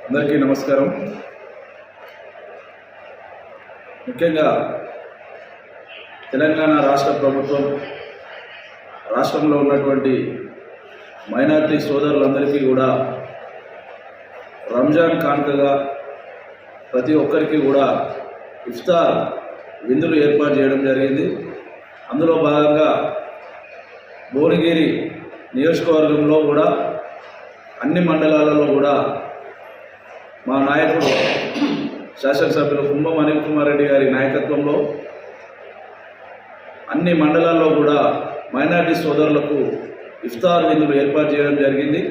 అందరికీ నమస్కారం. ముఖ్యంగా తెలంగాణ రాష్ట్ర ప్రభుత్వం రాష్ట్రంలో ఉన్నటువంటి మైనారిటీ సోదరులందరికీ కూడా రంజాన్ కానుకగా ప్రతి ఒక్కరికి కూడా ఇఫ్తార్ విందులు ఏర్పాటు చేయడం జరిగింది. అందులో భాగంగా భువనగిరి నియోజకవర్గంలో కూడా అన్ని మండలాలలో కూడా మా నాయకుడు శాసనసభ్యులు కుంభం అనిల్ కుమార్ రెడ్డి గారి నాయకత్వంలో అన్ని మండలాల్లో కూడా మైనారిటీ సోదరులకు ఇఫ్తార్ విందులు ఏర్పాటు చేయడం జరిగింది.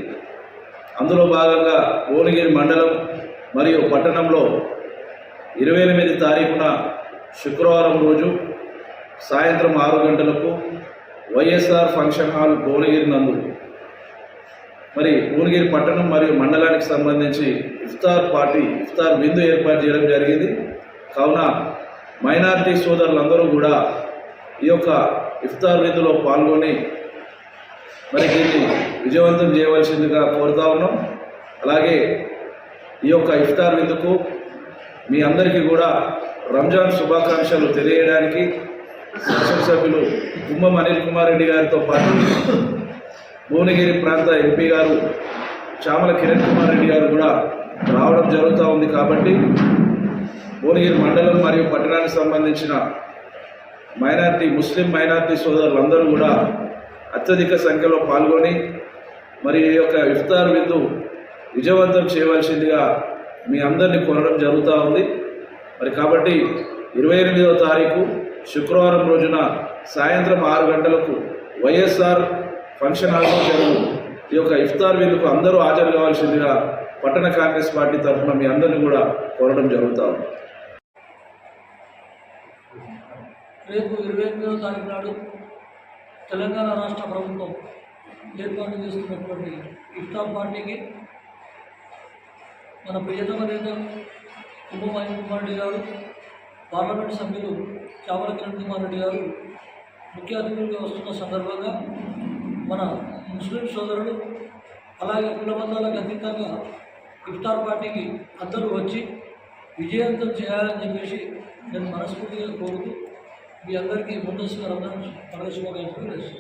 అందులో భాగంగా భువనగిరి మండలం మరియు పట్టణంలో 28 తారీఖున శుక్రవారం రోజు సాయంత్రం 6 గంటలకు వైఎస్ఆర్ ఫంక్షన్ హాల్ భువనగిరి నందు మరి భువనగిరి పట్టణం మరియు మండలానికి సంబంధించి ఇఫ్తార్ విందు ఏర్పాటు చేయడం జరిగింది. కావున మైనారిటీ సోదరులందరూ కూడా ఈ యొక్క ఇఫ్తార్ విందులో పాల్గొని మరి దీన్ని విజయవంతం చేయవలసిందిగా కోరుతా ఉన్నాం. అలాగే ఈ యొక్క ఇఫ్తార్ విందుకు మీ అందరికీ కూడా రంజాన్ శుభాకాంక్షలు తెలియజేయడానికి శాసనసభ్యులు కుంభం అనిల్ కుమార్ రెడ్డి గారితో పాటు భువనగిరి ప్రాంత ఎంపీ గారు చామల కిరణ్ కుమార్ రెడ్డి గారు కూడా రావడం జరుగుతూ ఉంది. కాబట్టి భువనగిరి మండలం మరియు పట్టణానికి సంబంధించిన ముస్లిం మైనారిటీ సోదరులందరూ కూడా అత్యధిక సంఖ్యలో పాల్గొని మరి ఈ యొక్క ఇఫ్తార్ విందు విజయవంతం చేయవలసిందిగా మీ అందరినీ కోరడం జరుగుతూ ఉంది. మరి కాబట్టి 28వ తారీఖు శుక్రవారం రోజున సాయంత్రం 6 గంటలకు వైఎస్ఆర్ ఫంక్షన్ హాల్లో జరుగు ఈ యొక్క ఇఫ్తార్ విందుకు అందరూ హాజరు కావాల్సిందిగా పట్టణ కాంగ్రెస్ పార్టీ తరఫున మీ అందరినీ కూడా కోరడం జరుగుతూ ఉంది. రేపు 28వ తారీఖు నాడు తెలంగాణ రాష్ట్ర ప్రభుత్వం ఏర్పాటు చేస్తున్నటువంటి ఇఫ్తార్ పార్టీకి మన ప్రియతమ నేత కుంభం అనిల్ కుమార్ రెడ్డి గారు, పార్లమెంట్ సభ్యులు చామల కిరణ్ కుమార్ రెడ్డి గారు ముఖ్య అతిథులుగా వస్తున్న సందర్భంగా మన ముస్లిం సోదరులు అలాగే కులబంధాలకు అతీతంగా ఇఫ్తార్ పార్టీకి అందరూ వచ్చి విజయవంతం చేయాలని చెప్పేసి నేను మనస్ఫూర్తిగా కోరుతూ మీ అందరికీ ముందస్తుగా రంజాన్ పండుగ శుభాకాంక్షలు తెలుసు.